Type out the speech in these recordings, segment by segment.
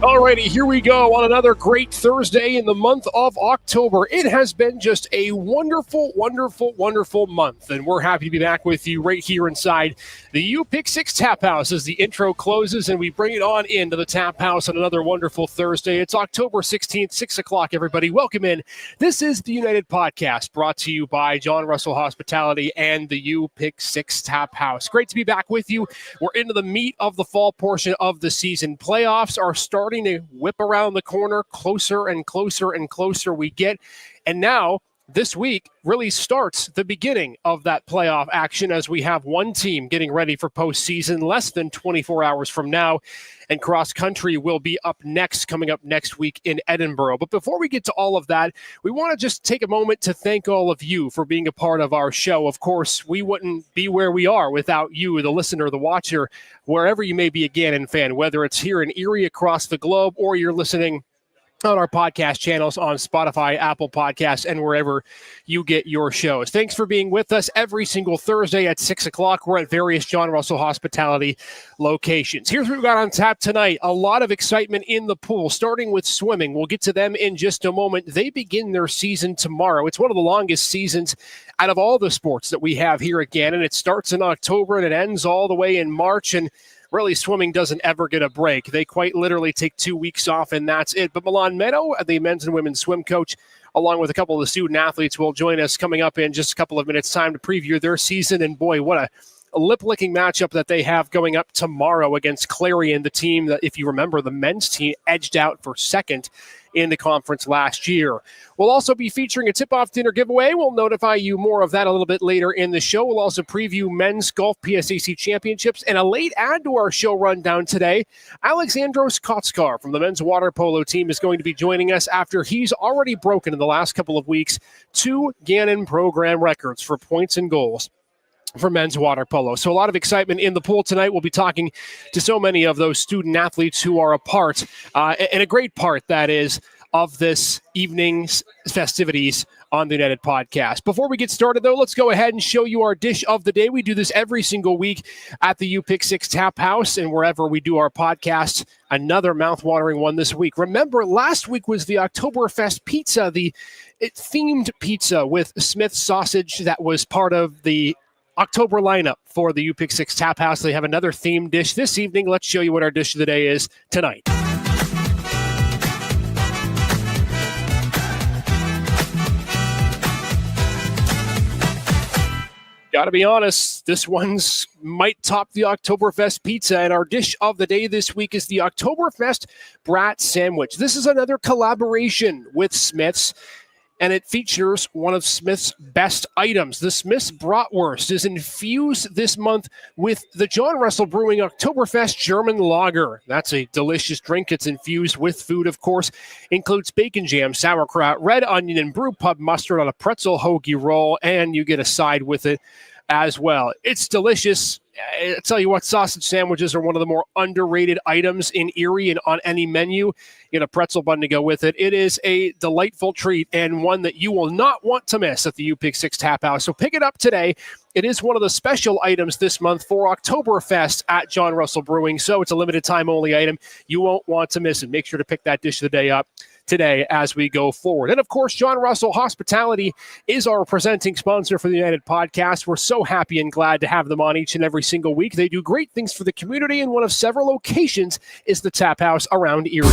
Alrighty, here we go on another great Thursday in the month of October. It has been just a wonderful, wonderful, wonderful month, and we're happy to be back with you right here inside the UPick6 Tap House as the intro closes and we bring it on into the Tap House on another wonderful Thursday. It's October 16th, 6 o'clock, everybody. Welcome in. This is the United Podcast brought to you by John Russell Hospitality and the UPick6 Tap House. Great to be back with you. We're into the meat of the fall portion of the season. Playoffs are starting to whip around the corner, closer and closer and closer we get. And now, this week really starts the beginning of that playoff action as we have one team getting ready for postseason less than 24 hours from now. And cross country will be up next, coming up next week in Edinburgh. But before we get to all of that, we want to just take a moment to thank all of you for being a part of our show. Of course, we wouldn't be where we are without you, the listener, the watcher, wherever you may be a Gannon fan, whether it's here in Erie, across the globe, or you're listening on our podcast channels on Spotify, Apple Podcasts, and wherever you get your shows. Thanks for being with us every single Thursday at 6 o'clock. We're at various John Russell Hospitality locations. Here's what we got on tap tonight. A lot of excitement in the pool, starting with swimming. We'll get to them in just a moment. They begin their season tomorrow. It's one of the longest seasons out of all the sports that we have here again, and it starts in October and it ends all the way in March, and really, swimming doesn't ever get a break. They quite literally take 2 weeks off, and that's it. But Milan Meadow, the men's and women's swim coach, along with a couple of the student athletes, will join us coming up in just a couple of minutes' time to preview their season. And boy, what a lip-licking matchup that they have going up tomorrow against Clarion, the team that, if you remember, the men's team edged out for second in the conference last year. We'll also be featuring a tip-off dinner giveaway. We'll notify you more of that a little bit later in the show. We'll also preview men's golf PSAC championships and a late add to our show rundown today. Alexandros Kotskar from the men's water polo team is going to be joining us after he's already broken in the last couple of weeks 2 Gannon program records for points and goals for men's water polo. So a lot of excitement in the pool tonight. We'll be talking to so many of those student athletes who are a part, and a great part, that is, of this evening's festivities on the United Podcast. Before we get started, though, let's go ahead and show you our dish of the day. We do this every single week at the UPick6 Tap House and wherever we do our podcast. Another mouth-watering one this week. Remember, last week was the Oktoberfest pizza, the themed pizza with Smith's sausage that was part of the October lineup for the UPick6 Tap House. They have another themed dish this evening. Let's show you what our dish of the day is tonight. Got to be honest, this one's might top the Oktoberfest pizza, and our dish of the day this week is the Oktoberfest Brat Sandwich. This is another collaboration with Smith's, and it features one of Smith's best items. The Smith's Bratwurst is infused this month with the John Russell Brewing Oktoberfest German Lager. That's a delicious drink. It's infused with food, of course. Includes bacon jam, sauerkraut, red onion, and brew pub mustard on a pretzel hoagie roll, and you get a side with it as well. It's delicious. I tell you what, sausage sandwiches are one of the more underrated items in Erie and on any menu. Get a pretzel bun to go with it. It is a delightful treat and one that you will not want to miss at the UPick6 Tap House. So pick it up today. It is one of the special items this month for Oktoberfest at John Russell Brewing. So it's a limited time only item. You won't want to miss it. Make sure to pick that dish of the day up today as we go forward. And of course, John Russell Hospitality is our presenting sponsor for the United Podcast. We're so happy and glad to have them on each and every single week. They do great things for the community, and one of several locations is the Tap House around Erie.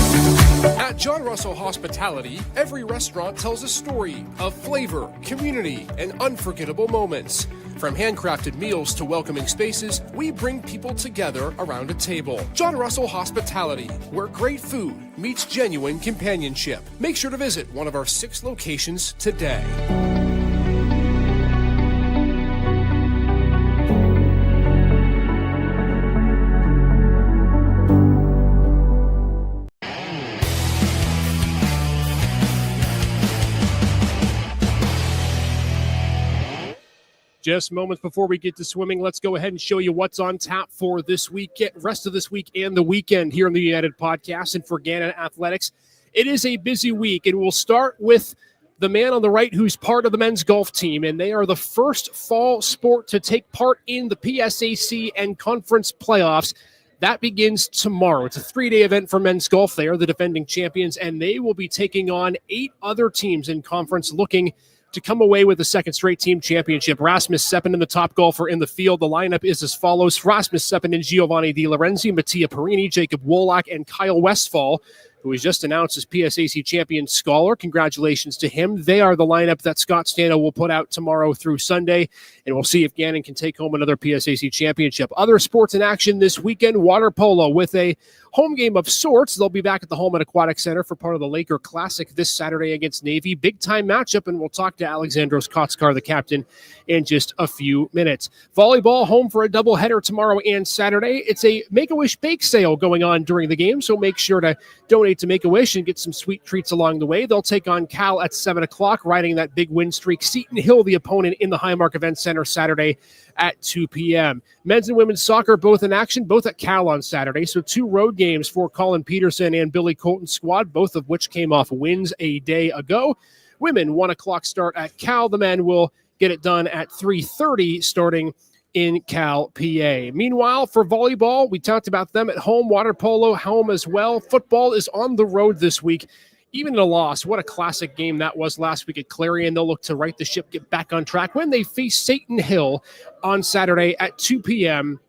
At John Russell Hospitality, every restaurant tells a story of flavor, community, and unforgettable moments. From handcrafted meals to welcoming spaces, we bring people together around a table. John Russell Hospitality, where great food meets genuine companionship. Make sure to visit one of our 6 locations today. Just moments before we get to swimming, let's go ahead and show you what's on tap for this weekend, rest of this week and the weekend here on the United Podcast. And for Gannon Athletics, it is a busy week, and we'll start with the man on the right who's part of the men's golf team, and they are the first fall sport to take part in the PSAC and conference playoffs. That begins tomorrow. It's a 3-day event for men's golf. They are the defending champions, and they will be taking on 8 other teams in conference looking to come away with a second straight team championship. Rasmus Sepinen, the top golfer in the field. The lineup is as follows: Rasmus Sepinen, Giovanni Di Lorenzi, Mattia Perini, Jacob Wolak, and Kyle Westphal, who was just announced as PSAC Champion Scholar. Congratulations to him. They are the lineup that Scott Stano will put out tomorrow through Sunday, and we'll see if Gannon can take home another PSAC championship. Other sports in action this weekend: water polo with a home game of sorts. They'll be back at the Holman Aquatic Center for part of the Laker Classic this Saturday against Navy. Big-time matchup, and we'll talk to Alexandros Kotskar, the captain, in just a few minutes. Volleyball home for a doubleheader tomorrow and Saturday. It's a Make-A-Wish bake sale going on during the game, so make sure to donate to Make-A-Wish and get some sweet treats along the way. They'll take on Cal at 7 o'clock, riding that big win streak. Seton Hill, the opponent, in the Highmark Event Center Saturday at 2 p.m. Men's and women's soccer both in action, both at Cal on Saturday. So 2 road games for Colin Peterson and Billy Colton's squad, both of which came off wins a day ago. Women, 1 o'clock start at Cal. The men will get it done at 3:30 starting in Cal, PA. Meanwhile, for volleyball, we talked about them at home. Water polo home as well. Football is on the road this week. Even in a loss, what a classic game that was last week at Clarion. They'll look to right the ship, get back on track when they face Seton Hill on Saturday at 2 p.m.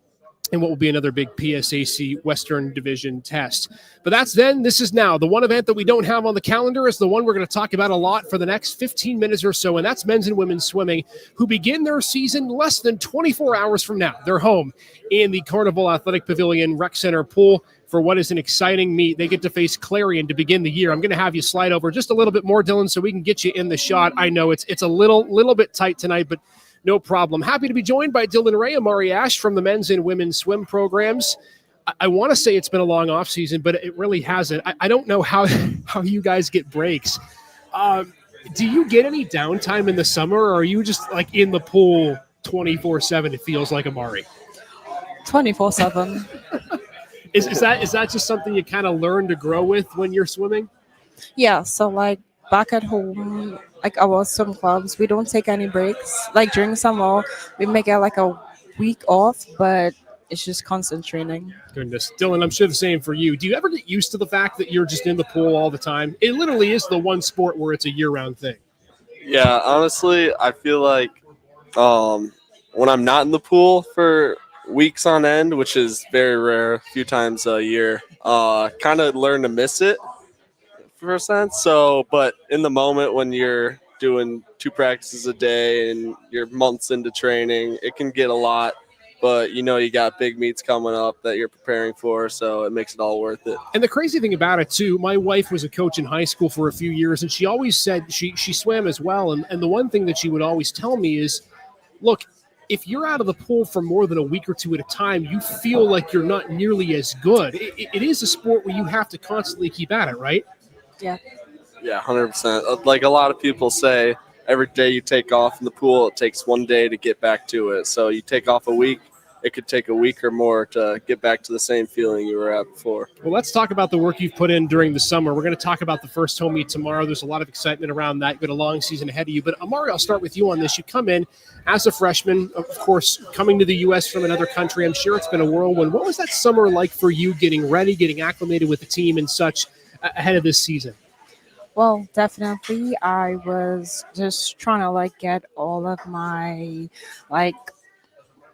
in what will be another big PSAC Western Division test. But that's then. This is now. The one event that we don't have on the calendar is the one we're going to talk about a lot for the next 15 minutes or so, and that's men's and women's swimming, who begin their season less than 24 hours from now. They're home in the Carnival Athletic Pavilion Rec Center pool for what is an exciting meet. They get to face Clarion to begin the year. I'm going to have you slide over just a little bit more, Dylan, so we can get you in the shot. I know it's a little bit tight tonight, but no problem. Happy to be joined by Dylan Ray, Amari Ash from the men's and women's swim programs. I want to say it's been a long off season, but it really hasn't. I don't know how you guys get breaks. Do you get any downtime in the summer, or are you just like in the pool 24/7? It feels like, Amari. 24/7. Is that just something you kind of learn to grow with when you're swimming? Yeah, so like back at home, like our swim clubs, we don't take any breaks. Like during summer, we make it like a week off, but it's just constant training. Goodness. Dylan, I'm sure the same for you. Do you ever get used to the fact that you're just in the pool all the time? It literally is the one sport where it's a year-round thing. Yeah, honestly, I feel like when I'm not in the pool for weeks on end, which is very rare, a few times a year, kind of learn to miss it for a sense. So, but in the moment when you're doing 2 practices a day and you're months into training, it can get a lot. But, you got big meets coming up that you're preparing for, so it makes it all worth it. And the crazy thing about it, too, my wife was a coach in high school for a few years, and she always said she swam as well. And the one thing that she would always tell me is, look, if you're out of the pool for more than a week or 2 at a time, you feel like you're not nearly as good. It is a sport where you have to constantly keep at it, right? Yeah. Yeah, 100%. Like a lot of people say, every day you take off in the pool, it takes 1 day to get back to it. So you take off a week, it could take a week or more to get back to the same feeling you were at before. Well, let's talk about the work you've put in during the summer. We're going to talk about the first home meet tomorrow. There's a lot of excitement around that. You've got a long season ahead of you. But Amari, I'll start with you on this. You come in as a freshman, of course, coming to the U.S. from another country. I'm sure it's been a whirlwind. What was that summer like for you, getting ready, getting acclimated with the team and such ahead of this season? Well, definitely. I was just trying to get all of my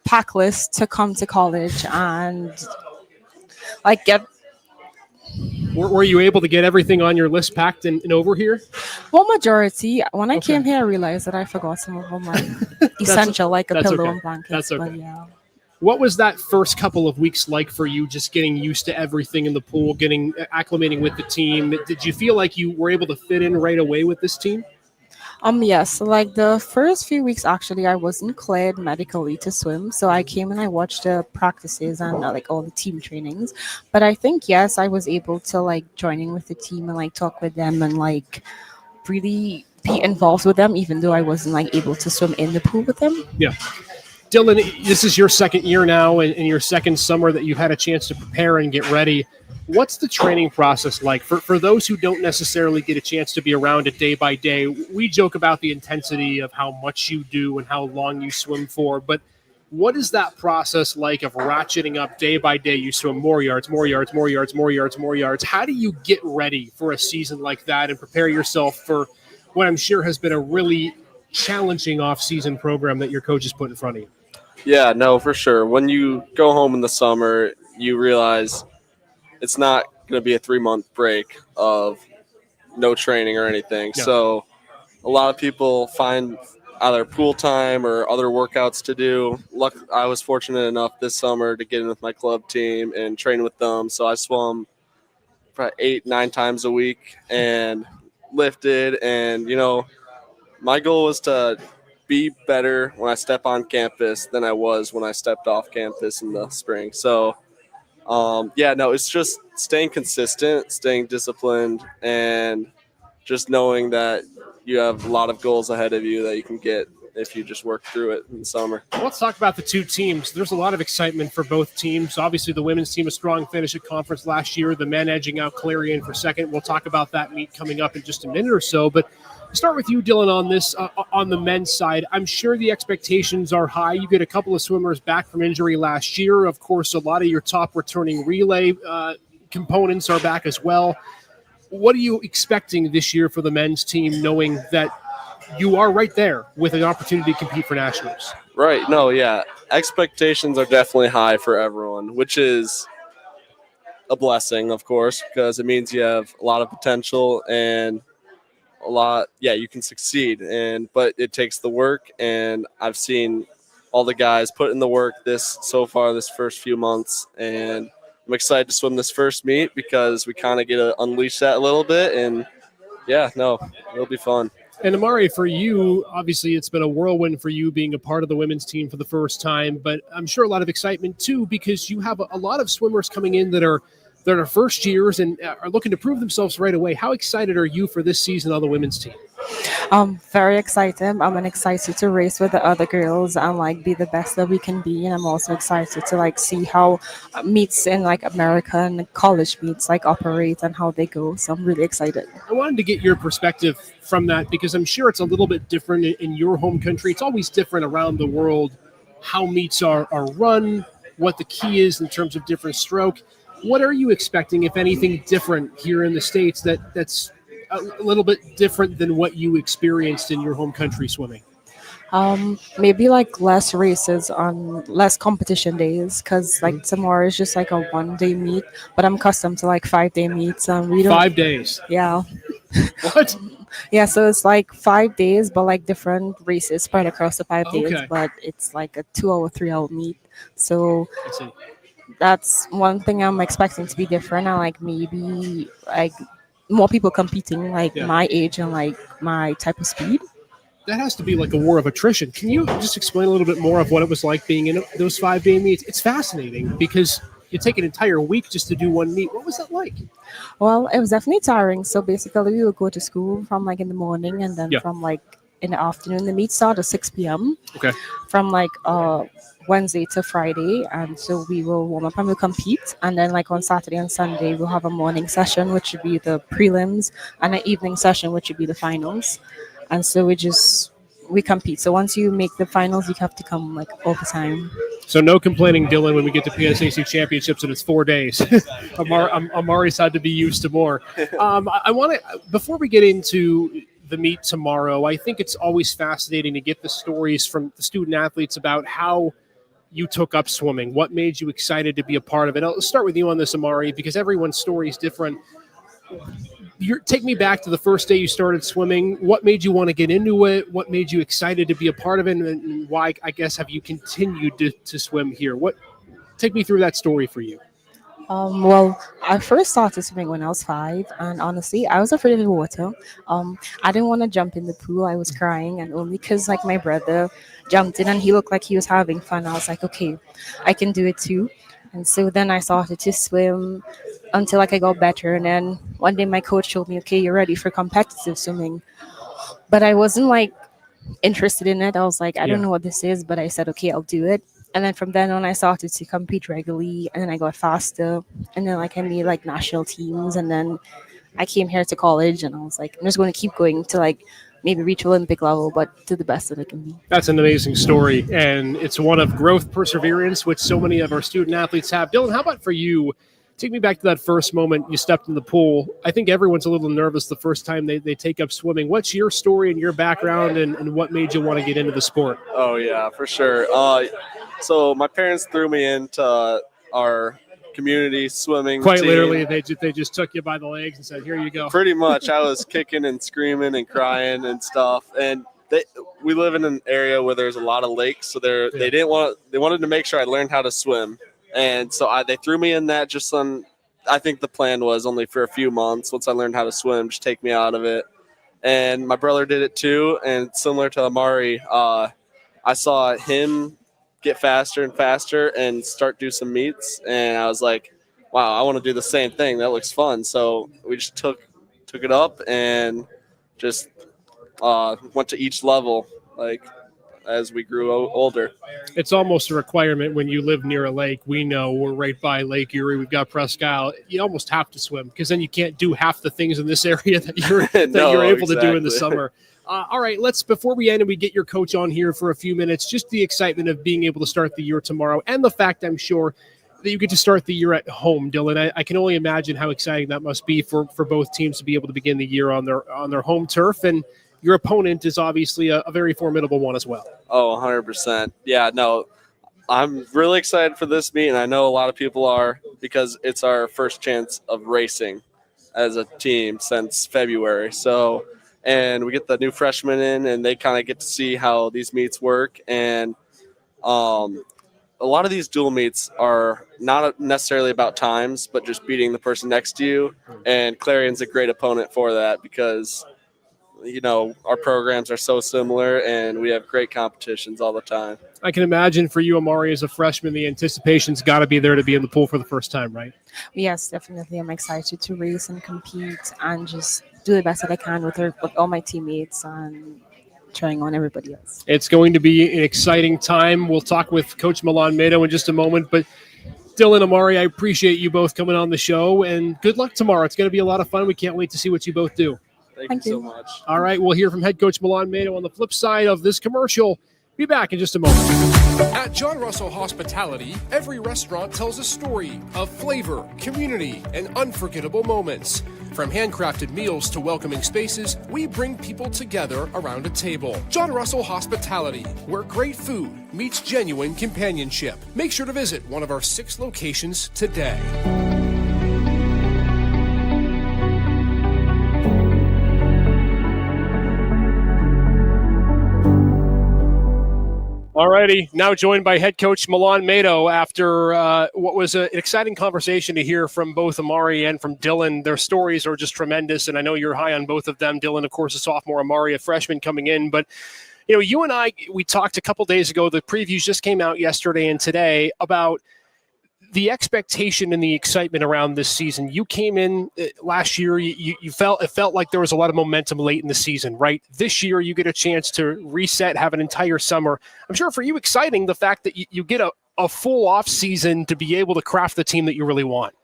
pack list to come to college and get. Were you able to get everything on your list packed and over here? Well, majority. When I came here, I realized that I forgot some of my essential, like a pillow and blankets. That's okay. But yeah. What was that first couple of weeks like for you, just getting used to everything in the pool, getting acclimating with the team? Did you feel like you were able to fit in right away with this team? Yes. The first few weeks, actually, I wasn't cleared medically to swim. So I came and I watched the practices and all the team trainings. But I think, yes, I was able to join in with the team and talk with them and really be involved with them, even though I wasn't able to swim in the pool with them. Yeah. Dylan, this is your second year now and your second summer that you've had a chance to prepare and get ready. What's the training process like? For those who don't necessarily get a chance to be around it day by day, we joke about the intensity of how much you do and how long you swim for, but What is that process like of ratcheting up day by day? You swim more yards, more yards, more yards, more yards, more yards. How do you get ready for a season like that and prepare yourself for what I'm sure has been a really challenging off-season program that your coaches put in front of you? Yeah, no, for sure. When you go home in the summer, you realize it's not going to be a 3 month break of no training or anything. Yeah. So a lot of people find either pool time or other workouts to do. I was fortunate enough this summer to get in with my club team and train with them. So I swum probably 8, 9 times a week and lifted. And, my goal was to be better when I step on campus than I was when I stepped off campus in the spring. So, yeah, no, it's just staying consistent, staying disciplined, and just knowing that you have a lot of goals ahead of you that you can get if you just work through it in the summer. Let's talk about the two teams. There's a lot of excitement for both teams. Obviously, the women's team, a strong finish at conference last year. The men edging out Clarion for second. We'll talk about that meet coming up in just a minute or so. But start with you, Dylan, on this on the men's side. I'm sure the expectations are high. You get a couple of swimmers back from injury last year. Of course, a lot of your top returning relay components are back as well. What are you expecting this year for the men's team, knowing that you are right there with an opportunity to compete for nationals? Right. No, yeah. Expectations are definitely high for everyone, which is a blessing, of course, because it means you have a lot of potential and you can succeed. But it takes the work, and I've seen all the guys put in the work this first few months, and I'm excited to swim this first meet because we kind of get to unleash that a little bit, and yeah, no, it'll be fun. And Amari, for you, obviously it's been a whirlwind for you being a part of the women's team for the first time, but I'm sure a lot of excitement too because you have a lot of swimmers coming in that are first years and are looking to prove themselves right away. How excited are you for this season on the women's team? I'm very excited. I'm excited to race with the other girls and like be the best that we can be. And I'm also excited to like see how meets in like American college meets like operate and how they go. So I'm really excited. I wanted to get your perspective from that because I'm sure it's a little bit different in your home country. It's always different around the world how meets are run, what the key is in terms of different stroke. What are you expecting, if anything, different here in the States that's a little bit different than what you experienced in your home country swimming? Maybe like less races on less competition days because like tomorrow is just like a 1 day meet, but I'm accustomed to like 5 day meets and we don't. 5 days. Yeah. What? Yeah, so it's like 5 days, but like different races spread across the 5 days, Okay. but it's like a 2 hour, 3 hour meet. So I see. that's one thing I'm expecting to be different. And like maybe like more people competing like Yeah. my age and like my type of speed. That has to be like a war of attrition. Can you just explain a little bit more of what it was like being in those 5 day meets? It's fascinating because you take an entire week just to do one meet. What was that like? Well, it was definitely tiring. So basically, we would go to school from like in the morning, and then Yeah. from like in the afternoon, the meet started at 6 p.m. Okay. from like Wednesday to Friday, and so we will warm up and we'll compete, and then like on Saturday and Sunday we'll have a morning session, which would be the prelims, and an evening session, which would be the finals, and so we compete. So once you make the finals, you have to come like all the time. So no complaining, Dylan, when we get to PSAC championships and it's 4 days. Amari's had to be used to more. I want to, before we get into the meet tomorrow, I think it's always fascinating to get the stories from the student athletes about how you took up swimming. What made you excited to be a part of it? I'll start with you on this, Amari, because everyone's story is different. Take me back to the first day you started swimming. What made you want to get into it? What made you excited to be a part of it? And why, I guess, have you continued to swim here? Take me through that story for you. Well, I first started swimming when I was 5, and honestly, I was afraid of the water. I didn't want to jump in the pool. I was crying, and only because like my brother jumped in and he looked like he was having fun, I was like, okay, I can do it too. And so then I started to swim until like I got better. And then one day my coach told me, okay, you're ready for competitive swimming. But I wasn't like interested in it. I was like, I don't Yeah. know what this is, but I said, okay, I'll do it. And then from then on, I started to compete regularly, and then I got faster, and then like I made like national teams, and then I came here to college, and I was like, I'm just going to keep going to like maybe reach Olympic level, but do the best that I can be. That's an amazing story, and it's one of growth, perseverance, which so many of our student athletes have. Dylan, how about for you? Take me back to that first moment you stepped in the pool. I think everyone's a little nervous the first time they take up swimming. What's your story and your background, and what made you want to get into the sport? Oh yeah, for sure. So my parents threw me into our community swimming. Quite team. literally, they just took you by the legs and said, "Here you go." Pretty much, I was kicking and screaming and crying and stuff. And we live in an area where there's a lot of lakes, so they wanted to make sure I learned how to swim. And so they threw me in that just on, I think the plan was only for a few months. Once I learned how to swim, just take me out of it. And my brother did it too. And similar to Amari, I saw him get faster and faster and start do some meets. And I was like, wow, I want to do the same thing. That looks fun. So we just took it up and just went to each level, like, as we grew older. It's almost a requirement when you live near a lake. We know we're right by Lake Erie. We've got Presque Isle. You almost have to swim because then you can't do half the things in this area that you're able to do in the summer. All right, before we end and we get your coach on here for a few minutes, just the excitement of being able to start the year tomorrow and the fact, I'm sure, that you get to start the year at home, Dylan. I can only imagine how exciting that must be for both teams to be able to begin the year on their home turf. And your opponent is obviously a very formidable one as well. Oh, 100%. Yeah, no, I'm really excited for this meet, and I know a lot of people are because it's our first chance of racing as a team since February. So, and we get the new freshmen in, and they kind of get to see how these meets work. And a lot of these dual meets are not necessarily about times, but just beating the person next to you. And Clarion's a great opponent for that because – our programs are so similar and we have great competitions all the time. I can imagine for you, Amari, as a freshman, the anticipation's got to be there to be in the pool for the first time, right? Yes, definitely. I'm excited to race and compete and just do the best that I can with all my teammates and trying on everybody else. It's going to be an exciting time. We'll talk with Coach Milan Mado in just a moment, but Dylan, Amari, I appreciate you both coming on the show, and good luck tomorrow. It's going to be a lot of fun. We can't wait to see what you both do. Thank you so much. All right, we'll hear from head coach Milan Mado on the flip side of this commercial. Be back in just a moment. At John Russell Hospitality, every restaurant tells a story of flavor, community, and unforgettable moments. From handcrafted meals to welcoming spaces, we bring people together around a table. John Russell Hospitality, where great food meets genuine companionship. Make sure to visit one of our 6 locations today. All righty, now joined by head coach Milan Mado after what was an exciting conversation to hear from both Amari and from Dylan. Their stories are just tremendous, and I know you're high on both of them. Dylan, of course, a sophomore, Amari, a freshman coming in. But, you and I, we talked a couple days ago, the previews just came out yesterday and today, about the expectation and the excitement around this season. You came in last year, it felt like there was a lot of momentum late in the season, right? This year, you get a chance to reset, have an entire summer. I'm sure for you, exciting the fact that you get a full off season to be able to craft the team that you really want.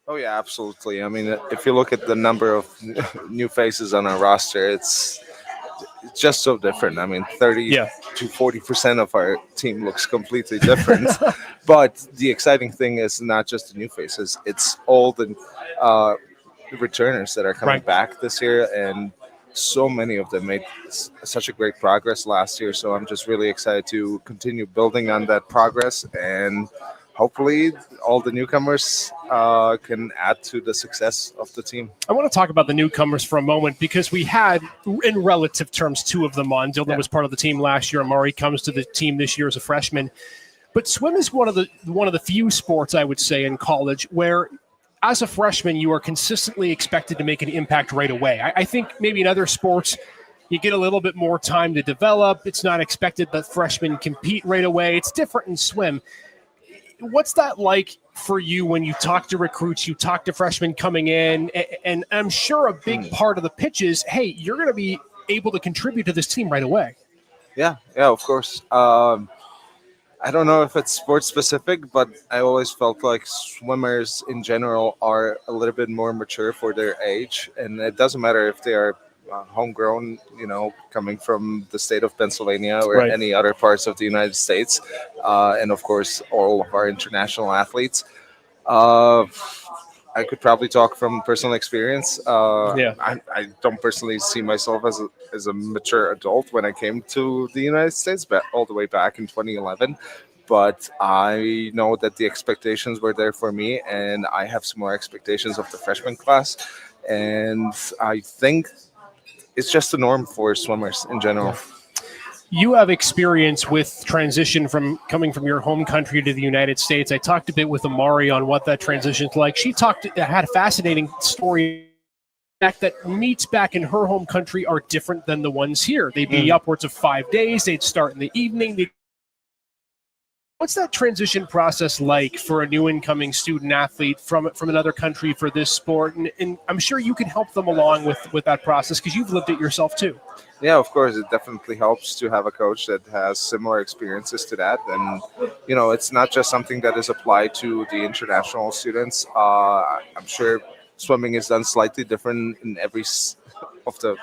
Oh, yeah, absolutely. I mean, if you look at the number of new faces on our roster, it's just so different. I mean, 30 to 40% of our team looks completely different. But the exciting thing is not just the new faces; it's all the returners that are coming back this year, and so many of them made such a great progress last year. So I'm just really excited to continue building on that progress, and hopefully all the newcomers can add to the success of the team. I want to talk about the newcomers for a moment because we had, in relative terms, 2 of them on. Dylan was part of the team last year. Amari comes to the team this year as a freshman. But swim is one of the few sports, I would say, in college where, as a freshman, you are consistently expected to make an impact right away. I think maybe in other sports, you get a little bit more time to develop. It's not expected that freshmen compete right away. It's different in swim. What's that like for you when you talk to recruits, you talk to freshmen coming in, and I'm sure a big part of the pitch is, hey, you're going to be able to contribute to this team right away. Yeah, of course. I don't know if it's sports specific, but I always felt like swimmers in general are a little bit more mature for their age. And it doesn't matter if they are homegrown, coming from the state of Pennsylvania or Right. any other parts of the United States, and of course all of our international athletes. Uh, I could probably talk from personal experience. Yeah. I don't personally see myself as a mature adult when I came to the United States, but all the way back in 2011. But I know that the expectations were there for me, and I have some more expectations of the freshman class. And I think it's just the norm for swimmers in general. You have experience with transition from coming from your home country to the United States. I talked a bit with Amari on what that transition's like. She had a fascinating story that meets back in her home country are different than the ones here. They'd be upwards of 5 days. They'd start in the evening. What's that transition process like for a new incoming student athlete from another country for this sport? And I'm sure you can help them along with that process because you've lived it yourself too. Yeah, of course, it definitely helps to have a coach that has similar experiences to that. And, it's not just something that is applied to the international students. I'm sure swimming is done slightly different in every of the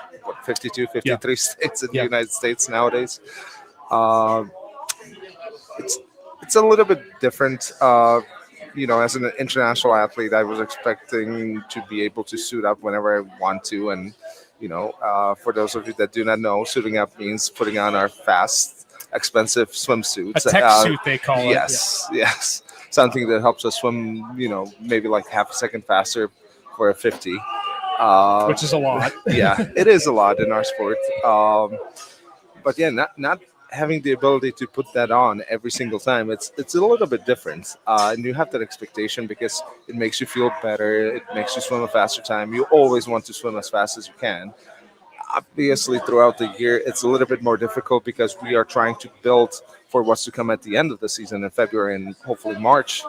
52, 53 states in the United States nowadays. Uh, it's it's a little bit different. As an international athlete, I was expecting to be able to suit up whenever I want to, and for those of you that do not know, suiting up means putting on our fast, expensive swimsuits. A tech suit, they call it. Yes, something that helps us swim. Maybe like half a second faster for a 50. Which is a lot. Yeah, it is a lot in our sport. But yeah, not having the ability to put that on every single time, it's a little bit different, and you have that expectation because it makes you feel better. It makes you swim a faster time. You always want to swim as fast as you can. Obviously, throughout the year, it's a little bit more difficult because we are trying to build for what's to come at the end of the season in February and hopefully March.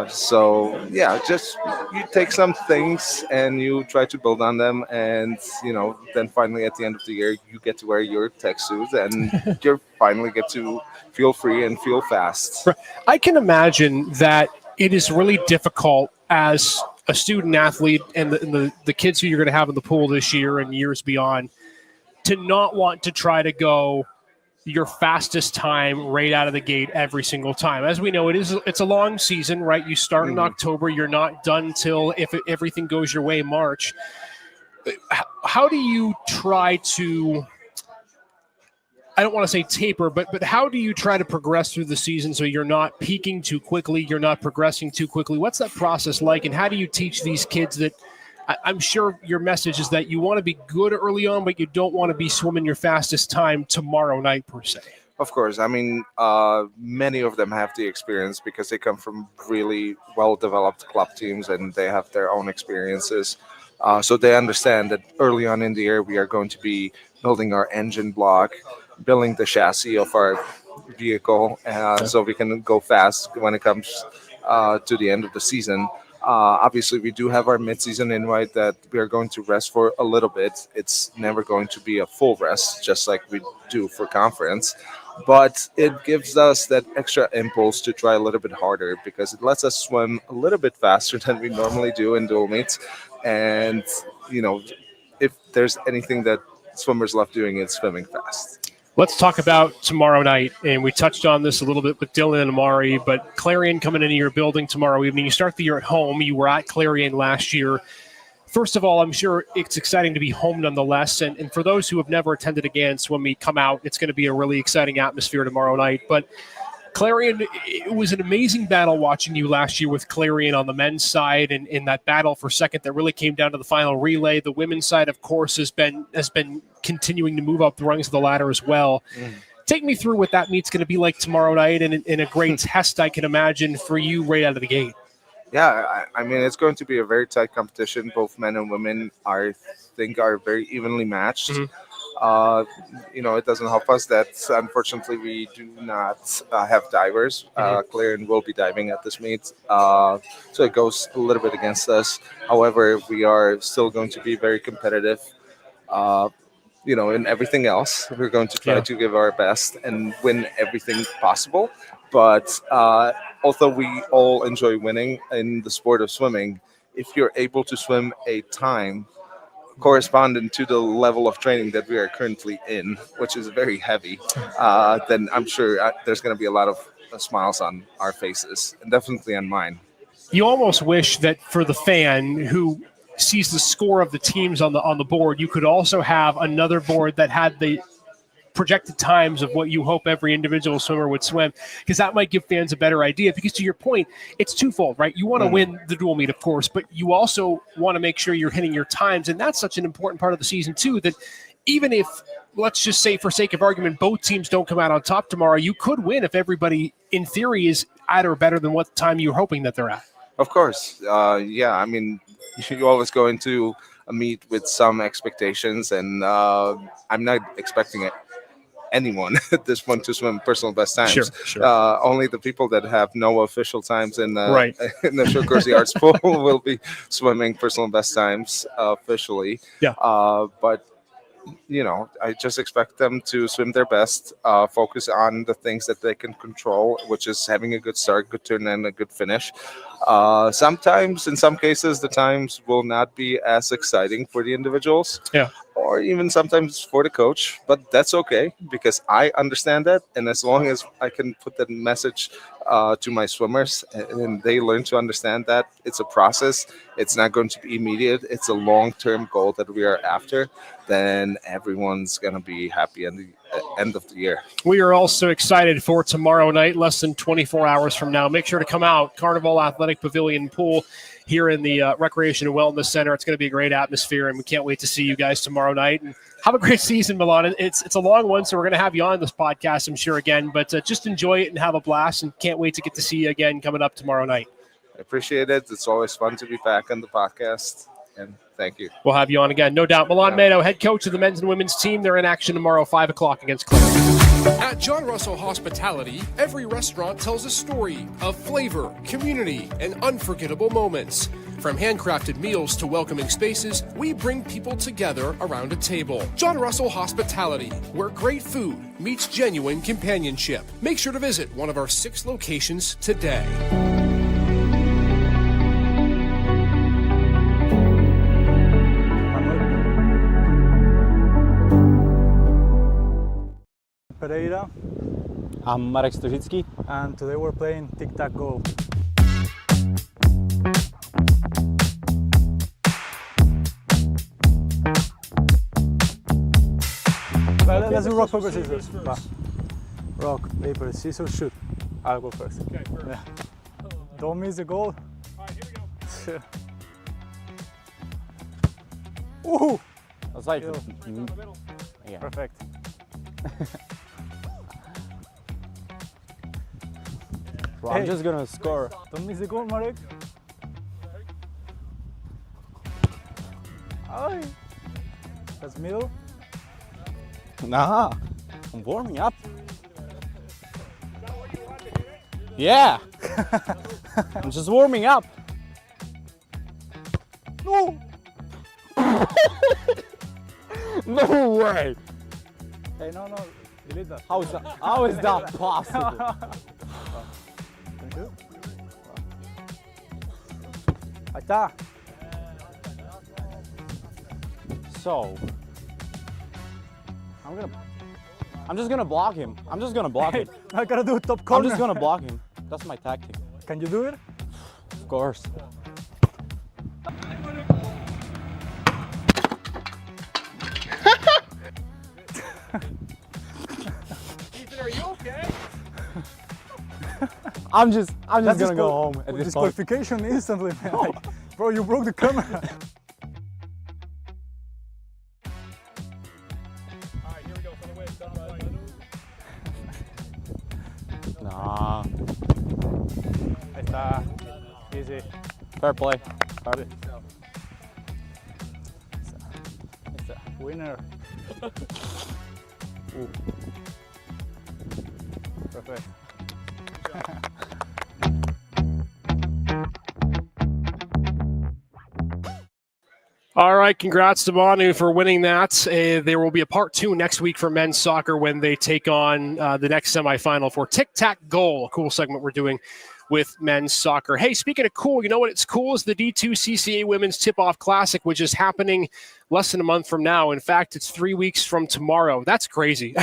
So yeah, just you take some things and you try to build on them, and then finally at the end of the year, you get to wear your tech suit and you finally get to feel free and feel fast. I can imagine that it is really difficult as a student athlete and the kids who you're going to have in the pool this year and years beyond to not want to try to go your fastest time right out of the gate every single time. As we know, it's a long season, right? You start in October, you're not done till, if everything goes your way, March. How do you try to, I don't want to say taper, but how do you try to progress through the season so you're not peaking too quickly, you're not progressing too quickly? What's that process like, and how do you teach these kids that, I'm sure your message is that you want to be good early on, but you don't want to be swimming your fastest time tomorrow night, per se. Of course. I mean, many of them have the experience because they come from really well-developed club teams and they have their own experiences. So they understand that early on in the year, we are going to be building our engine block, building the chassis of our vehicle, so we can go fast when it comes to the end of the season. Obviously, we do have our mid-season invite that we are going to rest for a little bit. It's never going to be a full rest, just like we do for conference. But it gives us that extra impulse to try a little bit harder because it lets us swim a little bit faster than we normally do in dual meets. And, if there's anything that swimmers love doing, it's swimming fast. Let's talk about tomorrow night, and we touched on this a little bit with Dylan and Amari, but Clarion coming into your building tomorrow evening. You start the year at home. You were at Clarion last year. First of all, I'm sure it's exciting to be home nonetheless, and for those who have never attended a GAN swim meet, come out. It's going to be a really exciting atmosphere tomorrow night, but Clarion, it was an amazing battle watching you last year with Clarion on the men's side, and in that battle for second that really came down to the final relay. The women's side, of course, has been continuing to move up the rungs of the ladder as well. Take me through what that meet's going to be like tomorrow night, and in a great test, I can imagine, for you right out of the gate. Yeah, I mean, it's going to be a very tight competition. Both men and women, I think, are very evenly matched. It doesn't help us that unfortunately we do not have divers. Clarion will be diving at this meet, so it goes a little bit against us. However, we are still going to be very competitive. In everything else, we're going to try to give our best and win everything possible. But although we all enjoy winning in the sport of swimming, if you're able to swim a time corresponding to the level of training that we are currently in, which is very heavy, then I'm sure there's going to be a lot of smiles on our faces, and definitely on mine. You almost wish that for the fan who sees the score of the teams on the board, you could also have another board that had the projected times of what you hope every individual swimmer would swim, because that might give fans a better idea. Because to your point, it's twofold, right? You want to win the dual meet, of course, but you also want to make sure you're hitting your times, and that's such an important part of the season too, that even if, let's just say for sake of argument, both teams don't come out on top tomorrow, you could win if everybody in theory is at or better than what time you're hoping that they're at. Of course. Yeah, I mean, you always go into a meet with some expectations, and I'm not expecting anyone at this point to swim personal best times. Sure. Only the people that have no official times in Right. in the Short Course Arts pool will be swimming personal best times officially. Yeah. But I just expect them to swim their best, focus on the things that they can control, which is having a good start, good turn, and a good finish. Sometimes, in some cases, the times will not be as exciting for the individuals. Yeah. Or even sometimes for the coach, but that's okay because I understand that, and as long as I can put that message to my swimmers and they learn to understand that it's a process, it's not going to be immediate, it's a long-term goal that we are after, then everyone's going to be happy at the end of the year. We are also excited for tomorrow night, less than 24 hours from now. Make sure to come out, Carnival Athletic Pavilion Pool here in the Recreation and Wellness Center. It's going to be a great atmosphere, and we can't wait to see you guys tomorrow night. And have a great season, Milan. It's a long one, so we're going to have you on this podcast, I'm sure, again. But just enjoy it and have a blast, and can't wait to get to see you again coming up tomorrow night. I appreciate it. It's always fun to be back on the podcast, and thank you. We'll have you on again, no doubt. Milan Meadow, head coach of the men's and women's team. They're in action tomorrow, 5 o'clock against Clemson. At John Russell Hospitality, every restaurant tells a story of flavor, community, and unforgettable moments. From handcrafted meals to welcoming spaces, we bring people together around a table. John Russell Hospitality, where great food meets genuine companionship. Make sure to visit one of our 6 locations today. Pereira. I'm Marek Stożicki. And today we're playing tic-tac-go. Let's do rock, paper, scissors. Rock, paper, scissors, shoot. I'll go first. Okay, perfect. Yeah. Don't miss the goal. All right, here we go. Ooh! That's like, Yeah. Perfect. Bro, I'm just gonna score. Don't miss the goal, Marek. Aye. That's middle. Nah, I'm warming up. Yeah, I'm just warming up. No! No way. Hey, no, delete that. How is that possible? Thank you. Ahí está. So, I'm just gonna block him. I'm just gonna block him. I gotta do top I'm corner. just gonna block him. That's my tactic. Can you do it? Of course. Ethan, are you okay? I'm just That's gonna go home at this point. disqualification instantly, man. Like, bro, you broke the camera. All right, here we go for the win. Nah, Ahí está. Easy. fair play. Winner. Ooh. Perfect. All right, congrats to Manu for winning that. There will be a part 2 next week for men's soccer when they take on the next semifinal for Tic Tac Goal, a cool segment we're doing with men's soccer. Hey, speaking of cool, you know what? It's cool is the D2 CCA Women's Tip-Off Classic, which is happening less than a month from now. In fact, it's 3 weeks from tomorrow. That's crazy.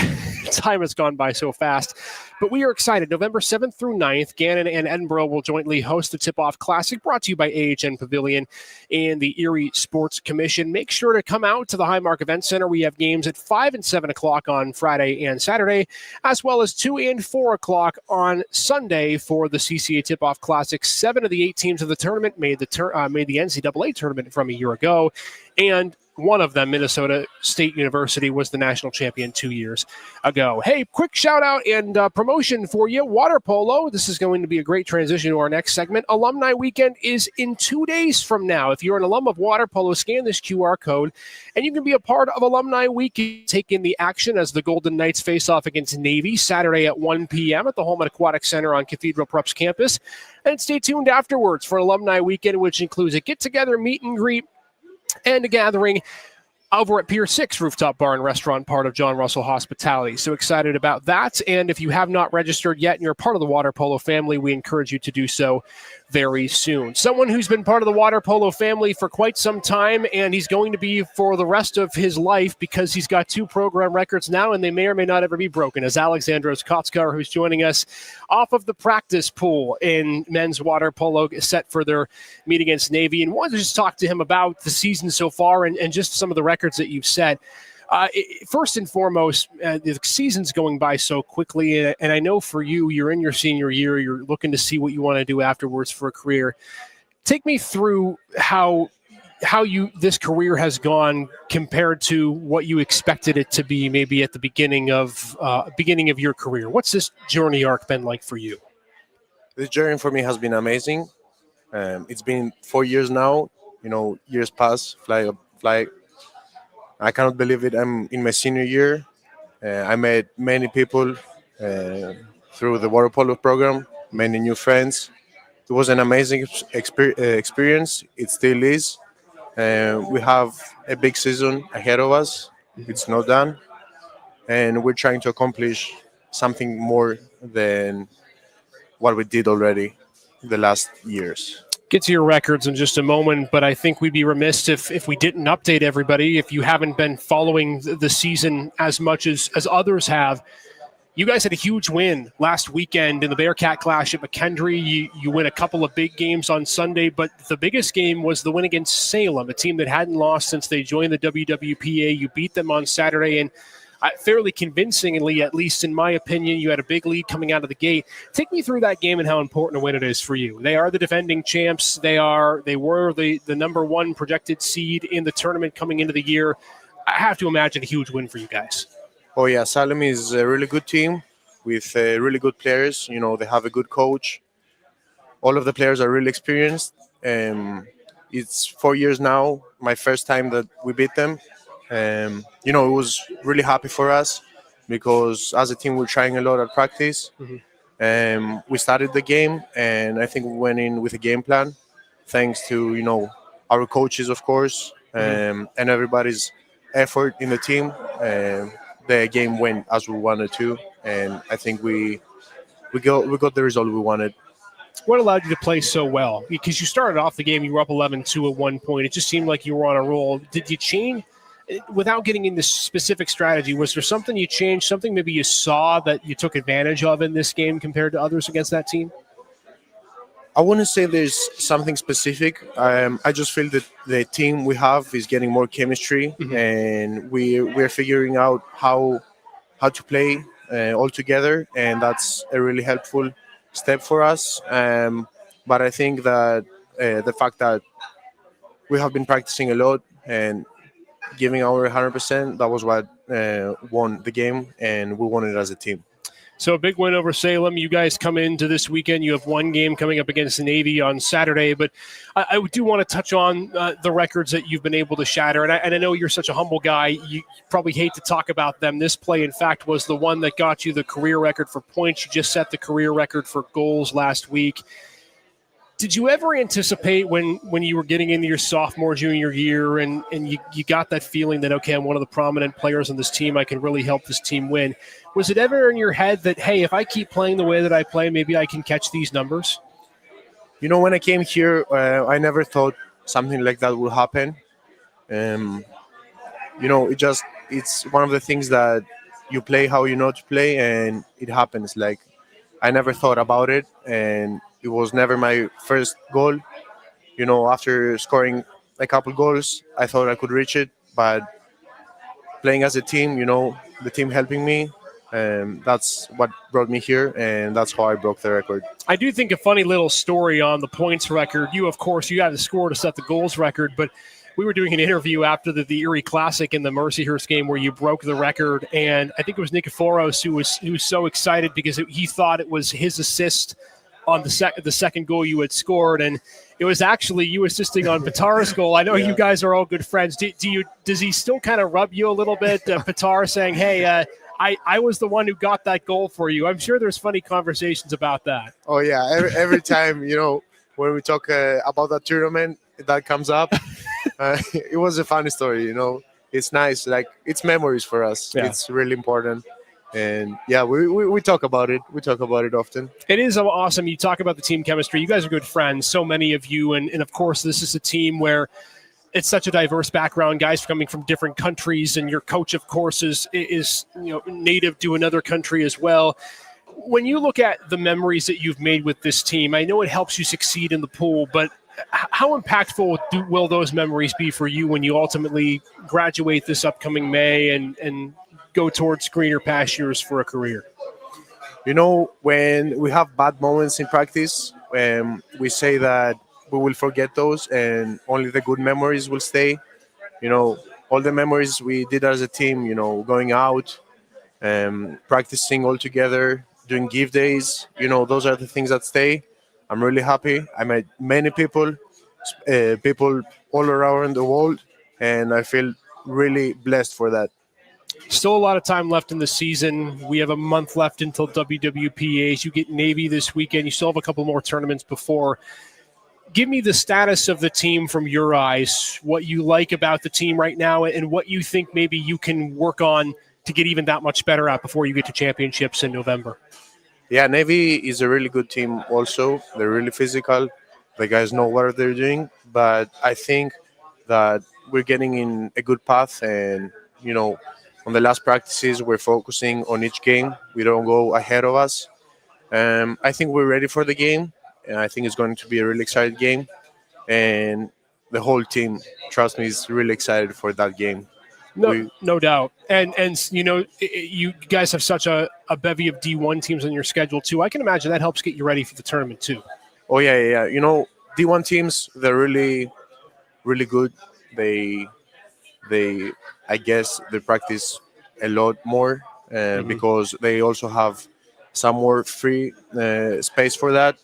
Time has gone by so fast. But we are excited. November 7th through 9th, Gannon and Edinburgh will jointly host the Tip-Off Classic, brought to you by AHN Pavilion and the Erie Sports Commission. Make sure to come out to the Highmark Event Center. We have games at 5 and 7 o'clock on Friday and Saturday, as well as 2 and 4 o'clock on Sunday for the CCA Tip-Off Classic. 7 of the 8 teams of the tournament made the NCAA tournament from a year ago, and one of them, Minnesota State University, was the national champion 2 years ago. Hey, quick shout out and promotion for you. Water polo. This is going to be a great transition to our next segment. Alumni Weekend is in 2 days from now. If you're an alum of water polo, scan this QR code and you can be a part of Alumni Weekend. Take in the action as the Golden Knights face off against Navy Saturday at 1 p.m. at the Holman Aquatic Center on Cathedral Prep's campus. And stay tuned afterwards for Alumni Weekend, which includes a get-together, meet and greet, and a gathering over at Pier 6 Rooftop Bar and Restaurant, part of John Russell Hospitality. So excited about that. And if you have not registered yet and you're part of the water polo family, we encourage you to do so very soon. Someone who's been part of the water polo family for quite some time, and he's going to be for the rest of his life because he's got 2 program records now, and they may or may not ever be broken, is Alexandros Kotskar, who's joining us off of the practice pool in men's water polo, set for their meet against Navy. And wanted to just talk to him about the season so far and just some of the records that you've set. First and foremost, the season's going by so quickly, and I know for you, you're in your senior year, you're looking to see what you want to do afterwards for a career. Take me through how this career has gone compared to what you expected it to be, maybe at the beginning of your career. What's this journey arc been like for you? This journey for me has been amazing. It's been 4 years now. Years pass, fly. I cannot believe it. I'm in my senior year. I met many people through the water polo program, many new friends. It was an amazing experience. It still is. We have a big season ahead of us. It's not done. And we're trying to accomplish something more than what we did already the last years. Get to your records in just a moment, but I think we'd be remiss if we didn't update everybody. If you haven't been following the season as much as others have, you guys had a huge win last weekend in the Bearcat Clash at McKendree. You win a couple of big games on Sunday, but the biggest game was the win against Salem, a team that hadn't lost since they joined the WWPA. You beat them on Saturday, and fairly convincingly, at least in my opinion. You had a big lead coming out of the gate. Take me through that game and how important a win it is for you. They are the defending champs. They were the number 1 projected seed in the tournament coming into the year. I have to imagine a huge win for you guys. Oh yeah, Salem is a really good team with really good players. They have a good coach. All of the players are really experienced. It's 4 years now, my first time that we beat them. It was really happy for us because as a team we're trying a lot at practice. We started the game, and I think we went in with a game plan, thanks to our coaches, of course, and everybody's effort in the team. The game went as we wanted to, and I think we got the result we wanted. What allowed you to play so well? Because you started off the game, you were up 11-2 at one point. It just seemed like you were on a roll. Did you change? Without getting into specific strategy, was there something you changed, something maybe you saw that you took advantage of in this game compared to others against that team? I wouldn't say there's something specific. I just feel that the team we have is getting more chemistry, and we're figuring out how to play all together, and that's a really helpful step for us. But I think that the fact that we have been practicing a lot and giving our 100%, that was what won the game, and we won it as a team. So a big win over Salem. You guys come into this weekend. You have one game coming up against the Navy on Saturday, but I do want to touch on the records that you've been able to shatter. And I know you're such a humble guy. You probably hate to talk about them. This play, in fact, was the one that got you the career record for points. You just set the career record for goals last week. Did you ever anticipate when you were getting into your sophomore, junior year and you got that feeling that, okay, I'm one of the prominent players on this team, I can really help this team win? Was it ever in your head that, hey, if I keep playing the way that I play, maybe I can catch these numbers? When I came here, I never thought something like that would happen. Um, it's one of the things that you play how you know to play, and it happens. Like, I never thought about it, and it was never my first goal. After scoring a couple goals, I thought I could reach it, but playing as a team, the team helping me, that's what brought me here, and that's how I broke the record. I do think a funny little story on the points record. Of course, you had to score to set the goals record, but we were doing an interview after the Erie Classic in the Mercyhurst game where you broke the record, and I think it was Nikiforos who was so excited because he thought it was his assist on the second goal you had scored, and it was actually you assisting on Petar's goal. I know you guys are all good friends. Does he still kind of rub you a little bit, Petar, saying, "Hey, I was the one who got that goal for you"? I'm sure there's funny conversations about that. Oh yeah, every time when we talk about that tournament, that comes up. It was a funny story. It's nice. Like, it's memories for us. Yeah. It's really important. And yeah, we talk about it. We talk about it often. It is awesome. You talk about the team chemistry. You guys are good friends, so many of you. And of course, this is a team where it's such a diverse background, guys coming from different countries. And your coach, of course, is native to another country as well. When you look at the memories that you've made with this team, I know it helps you succeed in the pool, but how impactful will those memories be for you when you ultimately graduate this upcoming May and go towards greener pastures for a career? When we have bad moments in practice, we say that we will forget those and only the good memories will stay. All the memories we did as a team, going out, practicing all together, doing gift days, those are the things that stay. I'm really happy. I met many people all around the world, and I feel really blessed for that. Still a lot of time left in the season. We have a month left until WWPAs. You get Navy this weekend. You still have a couple more tournaments before. Give me the status of the team from your eyes, what you like about the team right now, and what you think maybe you can work on to get even that much better at before you get to championships in November. Yeah, Navy is a really good team also. They're really physical. The guys know what they're doing. But I think that we're getting in a good path. And, on the last practices, we're focusing on each game. We don't go ahead of us. I think we're ready for the game. And I think it's going to be a really exciting game. And the whole team, trust me, is really excited for that game. No doubt. And you guys have such a bevy of D1 teams on your schedule, too. I can imagine that helps get you ready for the tournament, too. Oh, yeah. D1 teams, they're really, really good. They I guess, they practice a lot more because they also have some more free space for that.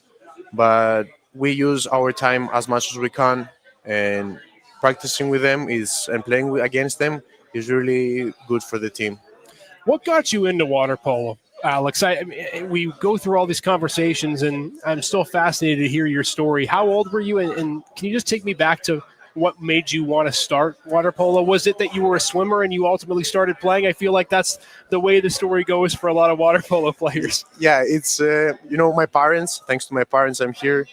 But we use our time as much as we can, and practicing with them and playing against them is really good for the team. What got you into water polo, Alex? We go through all these conversations, and I'm still fascinated to hear your story. How old were you, and can you just take me back to what made you want to start water polo? Was it that you were a swimmer and you ultimately started playing? I feel like that's the way the story goes for a lot of water polo players. Yeah, it's, my parents. Thanks to my parents, I'm here.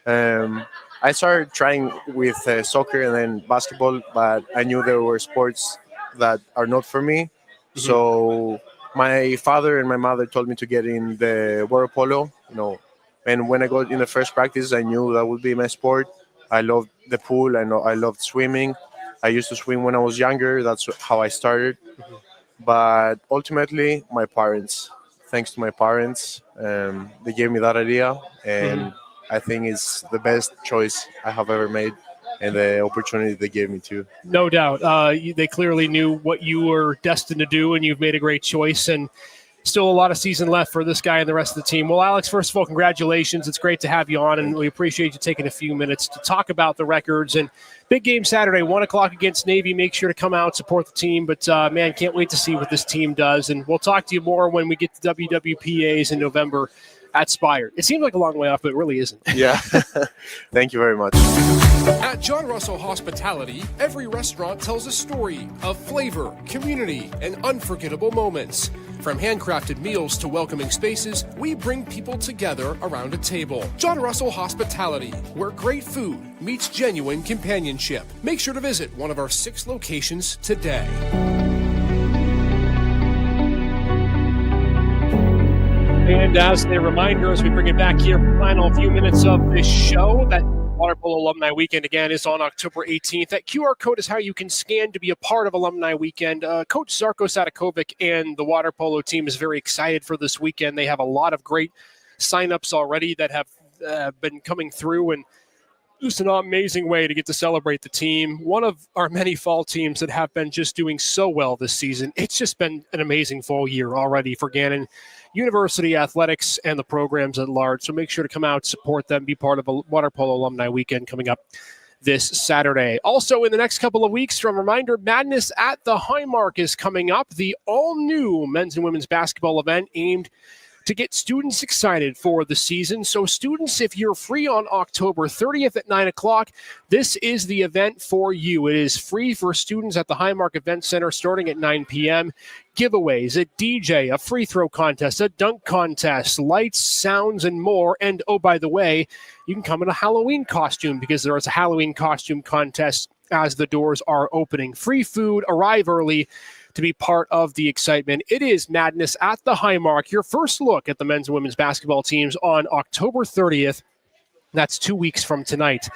I started trying with soccer and then basketball, but I knew there were sports that are not for me. Mm-hmm. So my father and my mother told me to get in the water polo, and when I got in the first practice, I knew that would be my sport. I loved the pool. I loved swimming. I used to swim when I was younger. That's how I started. Mm-hmm. But ultimately, my parents, thanks to my parents, they gave me that idea, and I think it's the best choice I have ever made, and the opportunity they gave me too. No doubt. They clearly knew what you were destined to do, and you've made a great choice. And still a lot of season left for this guy and the rest of the team. Well, Alex, first of all, congratulations. It's great to have you on, and we appreciate you taking a few minutes to talk about the records. And big game Saturday, 1 o'clock against Navy. Make sure to come out, support the team. But, man, can't wait to see what this team does. And we'll talk to you more when we get to WWPAs in November. at Spire. It seems like a long way off, but it really isn't. Yeah. Thank you very much. At John Russell Hospitality, every restaurant tells a story of flavor, community, and unforgettable moments. From handcrafted meals to welcoming spaces, we bring people together around a table. John Russell Hospitality, where great food meets genuine companionship. Make sure to visit one of our 6 locations today. And as a reminder, as we bring it back here for the final few minutes of this show, that Water Polo Alumni Weekend, again, is on October 18th. That QR code is how you can scan to be a part of Alumni Weekend. Coach Zarko Sadakovic and the Water Polo team is very excited for this weekend. They have a lot of great signups already that have been coming through, and just an amazing way to get to celebrate the team. One of our many fall teams that have been just doing so well this season. It's just been an amazing fall year already for Gannon University athletics and the programs at large. So make sure to come out, support them, be part of a Water Polo Alumni Weekend coming up this Saturday. Also, in the next couple of weeks, from Reminder, Madness at the Highmark is coming up. The all-new men's and women's basketball event aimed to get students excited for the season. So students, if you're free on October 30th at 9 o'clock, this is the event for you. It is free for students at the Highmark Event Center starting at 9 p.m. Giveaways, a DJ, a free throw contest, a dunk contest, lights, sounds, and more. And oh, by the way, you can come in a Halloween costume because there is a Halloween costume contest as the doors are opening. Free food, arrive early to be part of the excitement. It is Madness at the Highmark, your first look at the men's and women's basketball teams on October 30th. That's 2 weeks from tonight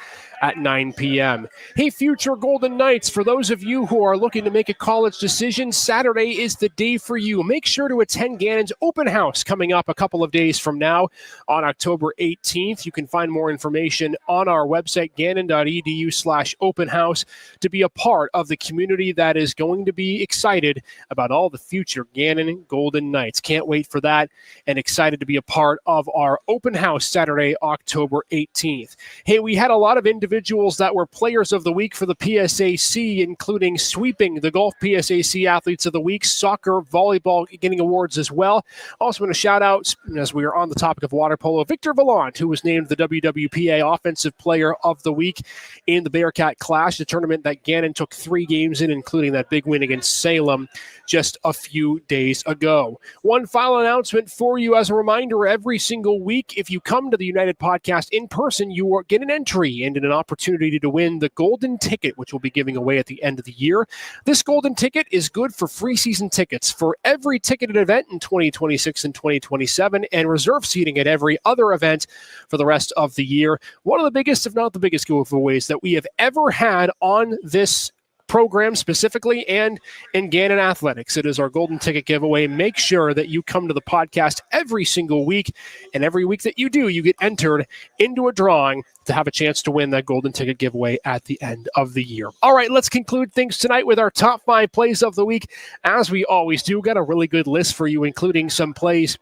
at 9 p.m. Hey, future Golden Knights, for those of you who are looking to make a college decision, Saturday is the day for you. Make sure to attend Gannon's open house coming up a couple of days from now on October 18th. You can find more information on our website, gannon.edu/open house, to be a part of the community that is going to be excited about all the future Gannon Golden Knights. Can't wait for that, and excited to be a part of our open house Saturday, October 18th. Hey, we had a lot of individuals that were players of the week for the PSAC, including sweeping the golf PSAC athletes of the week, soccer, volleyball getting awards as well. Also want to shout out, as we are on the topic of water polo, Victor Vallant, who was named the WWPA Offensive Player of the Week in the Bearcat Clash, the tournament that Gannon took 3 games in, including that big win against Salem just a few days ago. One final announcement for you as a reminder, every single week, if you come to the United Podcast in person, you will get an entry and an opportunity to win the Golden Ticket, which we'll be giving away at the end of the year. This Golden Ticket is good for free season tickets for every ticketed event in 2026 and 2027, and reserve seating at every other event for the rest of the year. One of the biggest, if not the biggest, giveaways that we have ever had on this program specifically and in Gannon Athletics. It is our Golden Ticket giveaway. Make sure that you come to the podcast every single week, and every week that you do, you get entered into a drawing to have a chance to win that Golden Ticket giveaway at the end of the year. All right, let's conclude things tonight with our top 5 plays of the week. As we always do, got a really good list for you, including some plays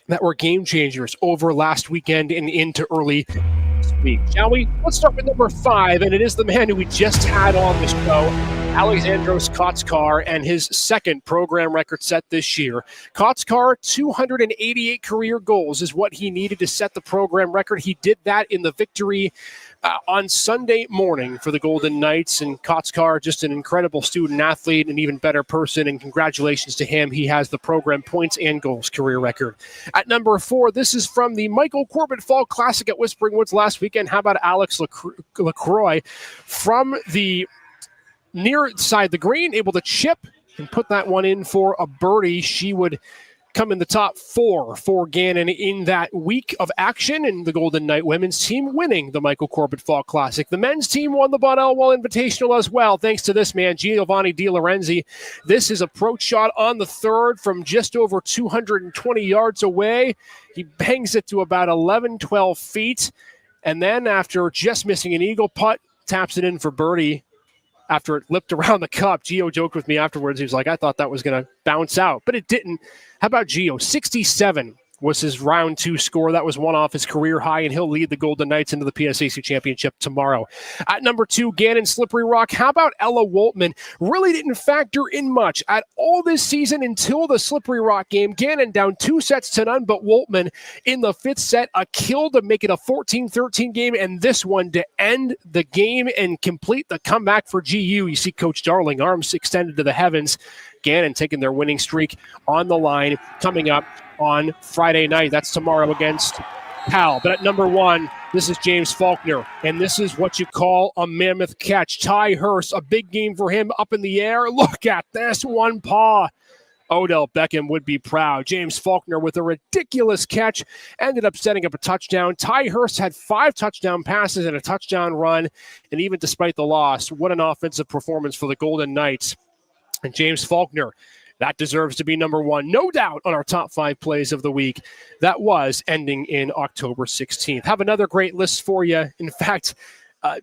that were game changers over last weekend and into early week. Shall we? Let's start with number 5, and it is the man who we just had on the show, Alexandros Kotskar, and his second program record set this year. Kotskar, 288 career goals is what he needed to set the program record. He did that in the victory on Sunday morning for the Golden Knights, and Kotskar, just an incredible student athlete, an even better person, and congratulations to him. He has the program points and goals career record. At number 4, this is from the Michael Corbett Fall Classic at Whispering Woods last weekend. How about Alex LaCroix from the near side the green, able to chip and put that one in for a birdie. She would come in the top 4 for Gannon in that week of action, and the Golden Knight women's team winning the Michael Corbett Fall Classic. The men's team won the Bon Elwell Invitational as well, thanks to this man, Giovanni Di Lorenzi. This is approach shot on the 3rd from just over 220 yards away. He bangs it to about 11, 12 feet, and then after just missing an eagle putt, taps it in for birdie. After it lipped around the cup, Gio joked with me afterwards. He was like, I thought that was going to bounce out, but it didn't. How about Gio? 67 was his round 2 score. That was one off his career high, and he'll lead the Golden Knights into the PSAC championship tomorrow. At number 2, Gannon Slippery Rock. How about Ella Woltman? Really didn't factor in much at all this season until the Slippery Rock game. Gannon down 2-0, but Woltman in the 5th set, a kill to make it a 14-13 game, and this one to end the game and complete the comeback for GU. You see Coach Darling, arms extended to the heavens. Gannon taking their winning streak on the line coming up on Friday night. That's tomorrow against Cal. But at number 1, this is James Faulkner, and this is what you call a mammoth catch. Ty Hurst, a big game for him up in the air. Look at this one paw. Odell Beckham would be proud. James Faulkner with a ridiculous catch ended up setting up a touchdown. Ty Hurst had 5 touchdown passes and a touchdown run, and even despite the loss, what an offensive performance for the Golden Knights. And James Faulkner, that deserves to be number 1, no doubt, on our top 5 plays of the week. That was ending in October 16th. Have another great list for you. In fact,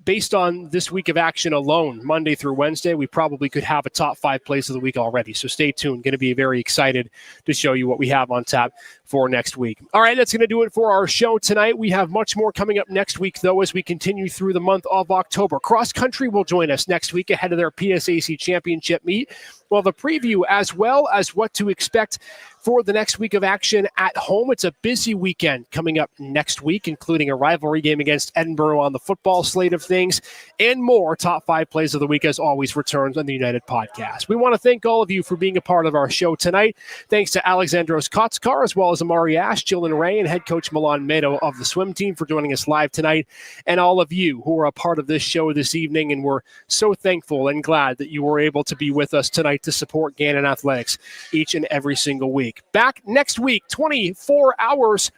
based on this week of action alone, Monday through Wednesday, we probably could have a top 5 plays of the week already. So stay tuned. Going to be very excited to show you what we have on tap for next week. All right, that's going to do it for our show tonight. We have much more coming up next week, though, as we continue through the month of October. Cross Country will join us next week ahead of their PSAC championship meet. Well, the preview as well as what to expect for the next week of action at home. It's a busy weekend coming up next week, including a rivalry game against Edinburgh on the football slate of things, and more. Top 5 plays of the week, as always, returns on the United Podcast. We want to thank all of you for being a part of our show tonight. Thanks to Alexandros Kotskar, as well as Amari Ash, Jillian Ray, and head coach Milan Meadow of the swim team for joining us live tonight, and all of you who are a part of this show this evening. And we're so thankful and glad that you were able to be with us tonight to support Gannon Athletics each and every single week. Back next week, 24 hours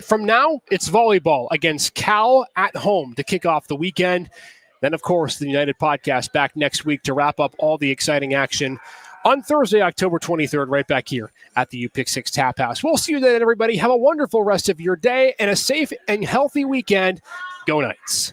from now, it's volleyball against Cal at home to kick off the weekend. Then, of course, the United Podcast back next week to wrap up all the exciting action on Thursday, October 23rd, right back here at the UPick6 Tap House. We'll see you then, everybody. Have a wonderful rest of your day and a safe and healthy weekend. Go Knights.